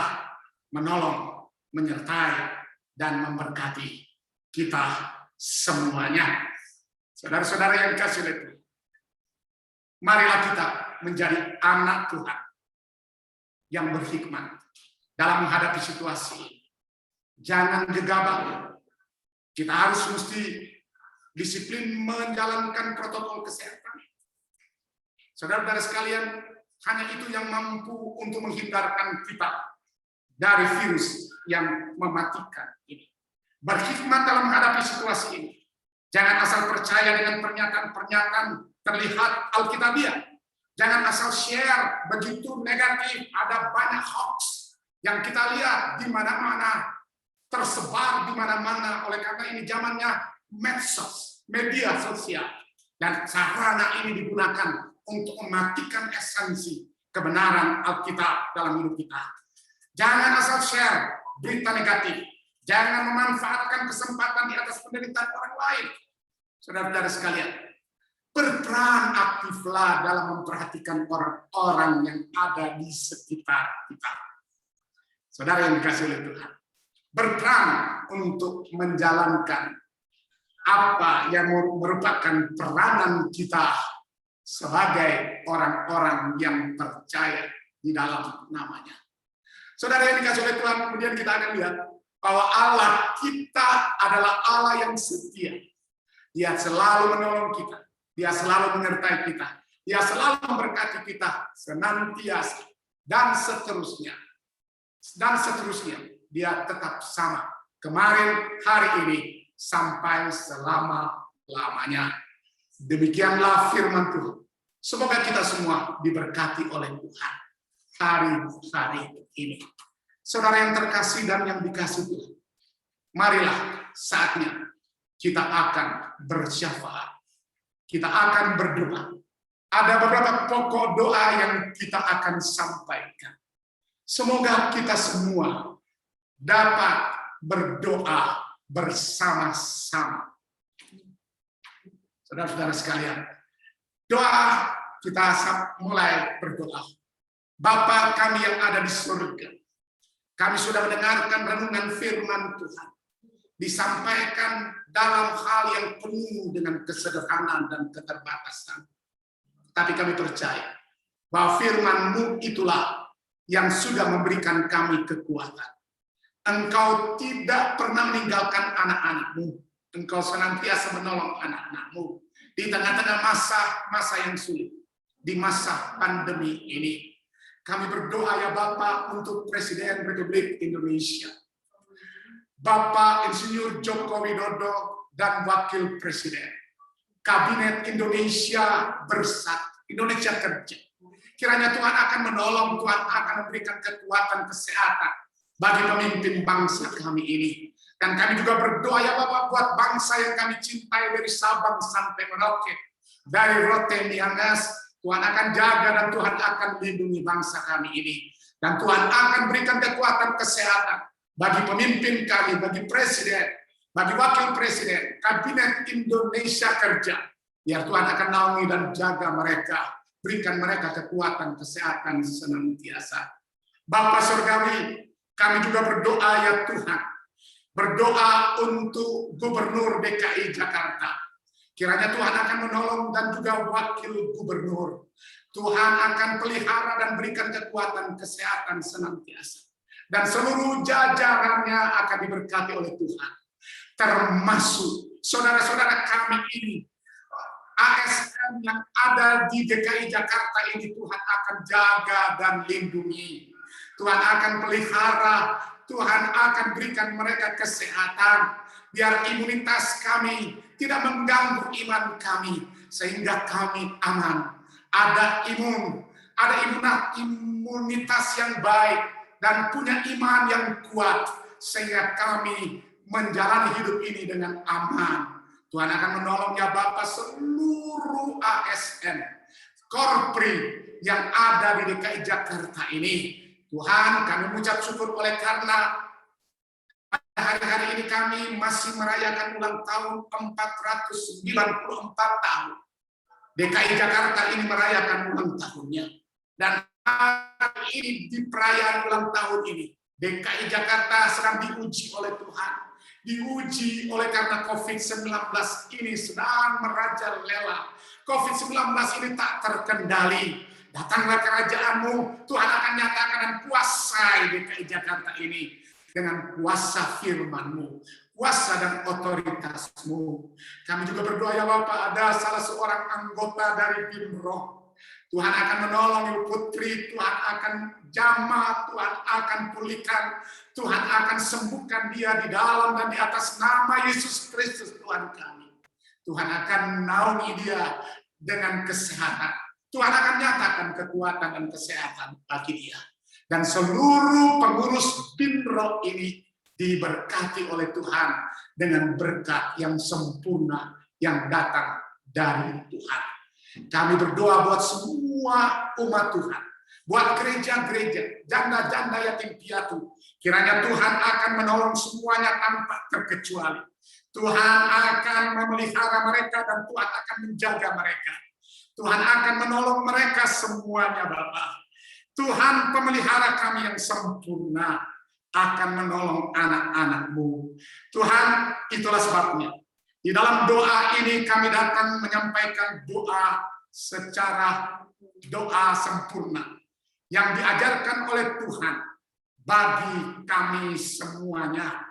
menolong, menyertai, dan memberkati kita semuanya. Saudara-saudara yang dikasihi oleh Tuhan, marilah kita menjadi anak Tuhan yang berhikmat dalam menghadapi situasi. Jangan gegabah. Kita harus mesti disiplin menjalankan protokol kesehatan. Saudara-saudara sekalian, hanya itu yang mampu untuk menghindarkan kita dari virus yang mematikan ini. Berhikmat dalam menghadapi situasi ini. Jangan asal percaya dengan pernyataan-pernyataan terlihat alkitabiah. Jangan asal share begitu negatif, ada banyak hoax yang kita lihat di mana-mana, tersebar di mana-mana. Oleh karena ini zamannya medsos, media sosial. Dan sarana ini digunakan untuk mematikan esensi kebenaran Alkitab dalam hidup kita. Jangan asal share berita negatif. Jangan memanfaatkan kesempatan di atas penderitaan orang lain. Saudara-saudara sekalian, berperan aktiflah dalam memperhatikan orang-orang yang ada di sekitar kita. Saudara yang dikasihi oleh Tuhan, berperan untuk menjalankan apa yang merupakan peranan kita sebagai orang-orang yang percaya di dalam namanya. Saudara yang dikasihi oleh Tuhan, kemudian kita akan lihat bahwa Allah kita adalah Allah yang setia. Dia selalu menolong kita. Dia selalu menyertai kita. Dia selalu memberkati kita senantiasa. Dan seterusnya. Dan seterusnya. Dia tetap sama. Kemarin, hari ini, sampai selama-lamanya. Demikianlah firman Tuhan. Semoga kita semua diberkati oleh Tuhan hari-hari ini. Saudara yang terkasih dan yang dikasihi Tuhan, marilah saatnya kita akan bersyafaat. Kita akan berdoa. Ada beberapa pokok doa yang kita akan sampaikan. Semoga kita semua dapat berdoa bersama-sama. Saudara-saudara sekalian, doa kita mulai berdoa. Bapa kami yang ada di surga, kami sudah mendengarkan renungan firman Tuhan, disampaikan dalam hal yang penuh dengan kesederhanaan dan keterbatasan. Tapi kami percaya bahwa firman-Mu itulah yang sudah memberikan kami kekuatan. Engkau tidak pernah meninggalkan anak-anak-Mu. Engkau senantiasa menolong anak-anak-Mu di tengah-tengah masa yang sulit, di masa pandemi ini. Kami berdoa ya Bapak untuk Presiden Republik Indonesia, Bapak Insinyur Joko Widodo dan Wakil Presiden, Kabinet Indonesia Bersatu, Indonesia Kerja. Kiranya Tuhan akan menolong, Tuhan akan memberikan kekuatan kesehatan bagi pemimpin bangsa kami ini. Dan kami juga berdoa ya Bapak buat bangsa yang kami cintai dari Sabang sampai Merauke, dari Rote Miangas. Tuhan akan jaga dan Tuhan akan melindungi bangsa kami ini. Dan Tuhan akan berikan kekuatan kesehatan bagi pemimpin kami, bagi presiden, bagi wakil presiden, Kabinet Indonesia Kerja. Biar Tuhan akan naungi dan jaga mereka, berikan mereka kekuatan kesehatan senantiasa. Bapa Surgawi, kami juga berdoa ya Tuhan. Berdoa untuk Gubernur DKI Jakarta, Kiranya Tuhan akan menolong dan juga wakil gubernur. Tuhan akan pelihara dan berikan kekuatan kesehatan senantiasa. Dan seluruh jajarannya akan diberkati oleh Tuhan. Termasuk saudara-saudara kami ini, ASN yang ada di DKI Jakarta ini, Tuhan akan jaga dan lindungi. Tuhan akan pelihara, Tuhan akan berikan mereka kesehatan, biar imunitas kami tidak mengganggu iman kami, sehingga kami aman. Ada imunitas yang baik, dan punya iman yang kuat, sehingga kami menjalani hidup ini dengan aman. Tuhan akan menolong ya Bapak seluruh ASN, korpri yang ada di DKI Jakarta ini. Tuhan, kami mengucap syukur oleh karena hari-hari ini kami masih merayakan ulang tahun 494 tahun. DKI Jakarta ini merayakan ulang tahunnya. Dan hari ini di perayaan ulang tahun ini, DKI Jakarta sedang diuji oleh Tuhan. Diuji oleh karena COVID-19 ini sedang merajalela. COVID-19 ini tak terkendali. Datanglah kerajaanmu, Tuhan akan nyatakan dan kuasai DKI Jakarta ini dengan kuasa firman-Mu, kuasa dan otoritas-Mu. Kami juga berdoa ya Bapak, ada salah seorang anggota dari Bimroh. Tuhan akan menolong Ibu Putri, Tuhan akan jamah, Tuhan akan pulihkan, Tuhan akan sembuhkan dia di dalam dan di atas nama Yesus Kristus Tuhan kami. Tuhan akan menaungi dia dengan kesehatan. Tuhan akan nyatakan kekuatan dan kesehatan bagi dia. Dan seluruh pengurus Bimroh ini diberkati oleh Tuhan dengan berkat yang sempurna yang datang dari Tuhan. Kami berdoa buat semua umat Tuhan, buat gereja-gereja, janda-janda yatim piatu. Kiranya Tuhan akan menolong semuanya tanpa terkecuali. Tuhan akan memelihara mereka dan Tuhan akan menjaga mereka. Tuhan akan menolong mereka semuanya Bapak. Tuhan pemelihara kami yang sempurna akan menolong anak-anak-Mu. Tuhan, itulah sebabnya. Di dalam doa ini kami datang menyampaikan doa secara doa sempurna yang diajarkan oleh Tuhan bagi kami semuanya.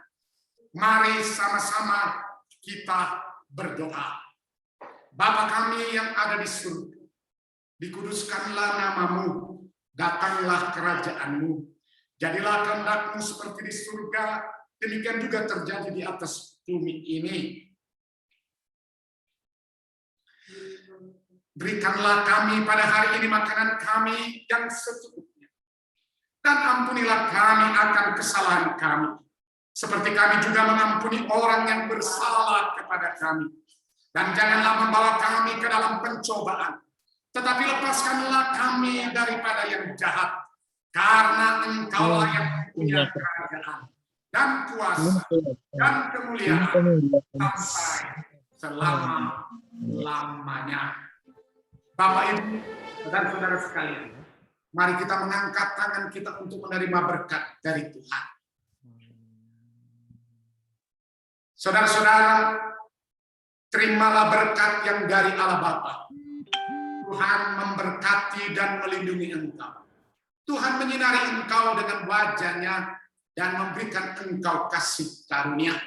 Mari sama-sama kita berdoa. Bapa kami yang ada di surga, dikuduskanlah nama-Mu, datanglah kerajaan-Mu. Jadilah kehendak-Mu seperti di surga, demikian juga terjadi di atas bumi ini. Berikanlah kami pada hari ini makanan kami yang secukupnya. Dan ampunilah kami akan kesalahan kami. Seperti kami juga mengampuni orang yang bersalah kepada kami. Dan janganlah membawa kami ke dalam pencobaan. Tetapi lepaskanlah kami daripada yang jahat. Karena Engkaulah yang punya kerajaan dan kuasa dan kemuliaan sampai selama-lamanya. Bapak Ibu dan saudara sekalian, mari kita mengangkat tangan kita untuk menerima berkat dari Tuhan. Saudara-saudara, terimalah berkat yang dari Allah Bapa. Tuhan memberkati dan melindungi engkau. Tuhan menyinari engkau dengan wajah-Nya dan memberikan engkau kasih karunia.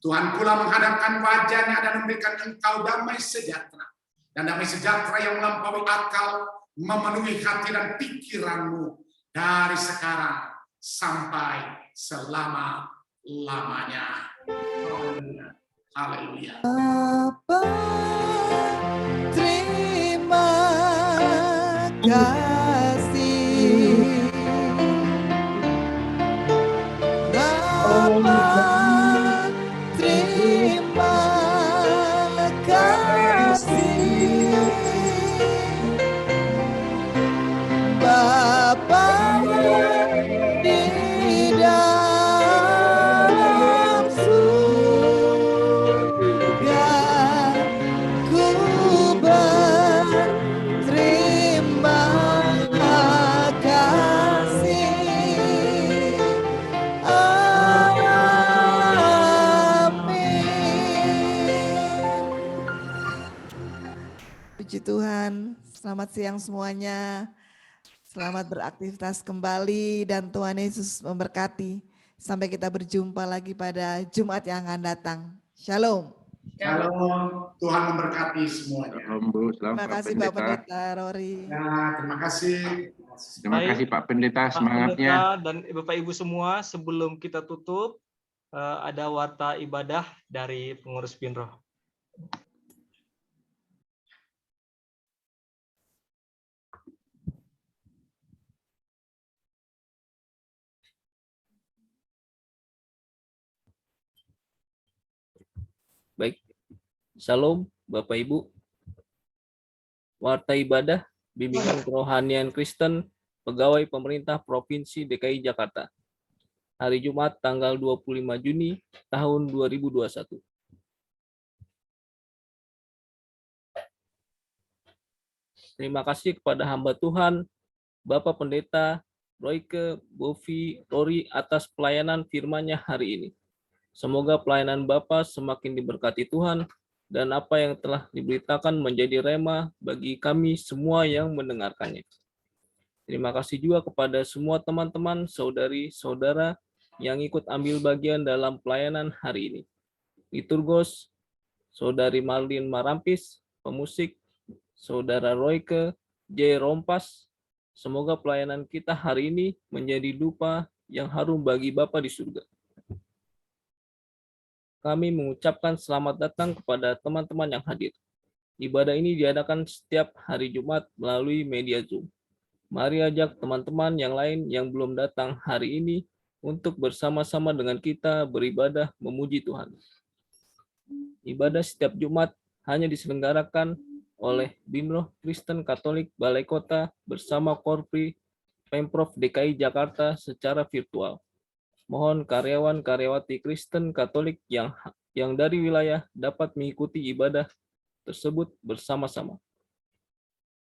Tuhan pula menghadapkan wajah-Nya dan memberikan engkau damai sejahtera. Dan damai sejahtera yang melampaui akal, memenuhi hati dan pikiranmu dari sekarang sampai selama-lamanya. Haleluya. Bapa, terima kasih. Bapa, terima kasih. Bapa di dalam surga, ku berterima Selamat siang semuanya. Selamat beraktivitas kembali dan Tuhan Yesus memberkati. Sampai kita berjumpa lagi pada Jumat yang akan datang. Shalom. Shalom, Tuhan memberkati semuanya. Shalom Bu, selamat Terima kasih Pak Pendeta Rory. Ya, terima kasih. Terima Baik, kasih Pak Pendeta Pak semangatnya. Pendeta dan Bapak Ibu semua, sebelum kita tutup, ada warta ibadah dari pengurus Binroh. Baik, Shalom Bapak Ibu. Warta ibadah Bimbingan Kerohanian Kristen Pegawai Pemerintah Provinsi DKI Jakarta. Hari Jumat tanggal 25 Juni tahun 2021. Terima kasih kepada hamba Tuhan, Bapak Pendeta Royke Bovi Rory atas pelayanan firman-Nya hari ini. Semoga pelayanan Bapak semakin diberkati Tuhan dan apa yang telah diberitakan menjadi rema bagi kami semua yang mendengarkannya. Terima kasih juga kepada semua teman-teman, saudari-saudara yang ikut ambil bagian dalam pelayanan hari ini. Liturgos, Saudari Marlin Marampis, pemusik, Saudara Royke J. Rompas. Semoga pelayanan kita hari ini menjadi dupa yang harum bagi Bapa di surga. Kami mengucapkan selamat datang kepada teman-teman yang hadir. Ibadah ini diadakan setiap hari Jumat melalui media Zoom. Mari ajak teman-teman yang lain yang belum datang hari ini untuk bersama-sama dengan kita beribadah memuji Tuhan. Ibadah setiap Jumat hanya diselenggarakan oleh Binroh Kristen Katolik Balai Kota bersama Korpri Pemprov DKI Jakarta secara virtual. Mohon karyawan-karyawati Kristen Katolik yang dari wilayah dapat mengikuti ibadah tersebut bersama-sama.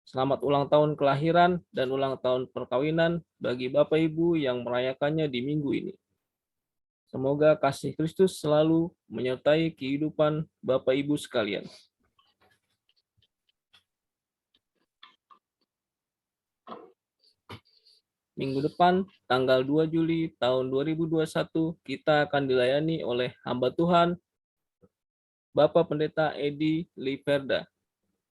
Selamat ulang tahun kelahiran dan ulang tahun perkawinan bagi Bapak Ibu yang merayakannya di minggu ini. Semoga kasih Kristus selalu menyertai kehidupan Bapak Ibu sekalian. Minggu depan, tanggal 2 Juli tahun 2021, kita akan dilayani oleh hamba Tuhan, Bapak Pendeta Edi Liverda.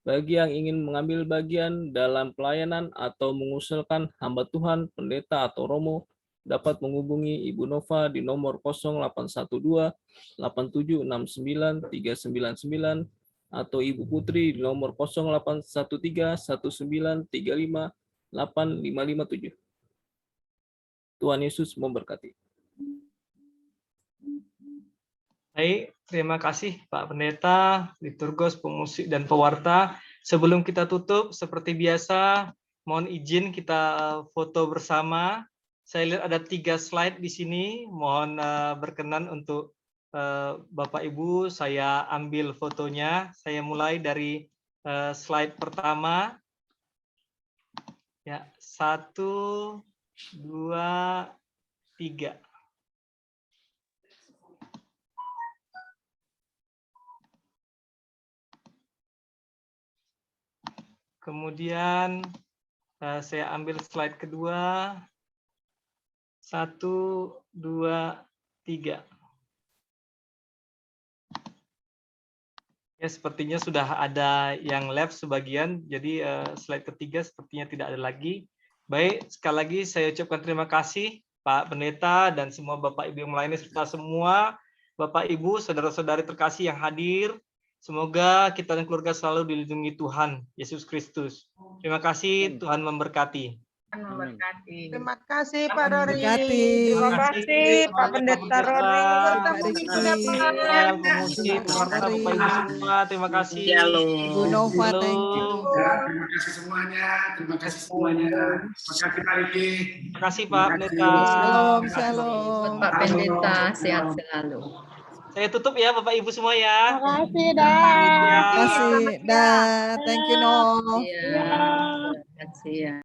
Bagi yang ingin mengambil bagian dalam pelayanan atau mengusulkan hamba Tuhan, pendeta atau romo, dapat menghubungi Ibu Nova di nomor 0812 8769 399 atau Ibu Putri di nomor 0813 1935 8557. Tuhan Yesus memberkati. Baik, terima kasih Pak Pendeta, Liturgos, pemusik, dan pewarta. Sebelum kita tutup, seperti biasa, mohon izin kita foto bersama. Saya lihat ada 3 slide di sini. Mohon berkenan untuk Bapak Ibu, saya ambil fotonya. Saya mulai dari slide pertama. Ya, 1, 2, 3. Kemudian saya ambil slide kedua. 1, 2, 3. Ya, sepertinya sudah ada yang left sebagian, jadi slide ketiga sepertinya tidak ada lagi. Baik, sekali lagi saya ucapkan terima kasih Pak Pendeta dan semua Bapak Ibu yang melayani serta semua Bapak Ibu, saudara-saudari terkasih yang hadir. Semoga kita dan keluarga selalu dilindungi Tuhan Yesus Kristus. Terima kasih, Tuhan memberkati. Terima kasih Pak Rory. Terima kasih Pak Pendeta Rory. Bertemu di Pemusik, pewarta, Bapak Ibu semua, terima kasih. Ibu Nova, thank you. Ya, terima kasih semuanya. Terima kasih semuanya. Terima kasih Pak Riki. Terima kasih Pak Pendeta. Shalom, shalom. Pak Pendeta, sehat selalu. Saya tutup ya Bapak Ibu semua ya. Terima kasih, Terima kasih. Dah, thank you, No. Iya, terima kasih ya.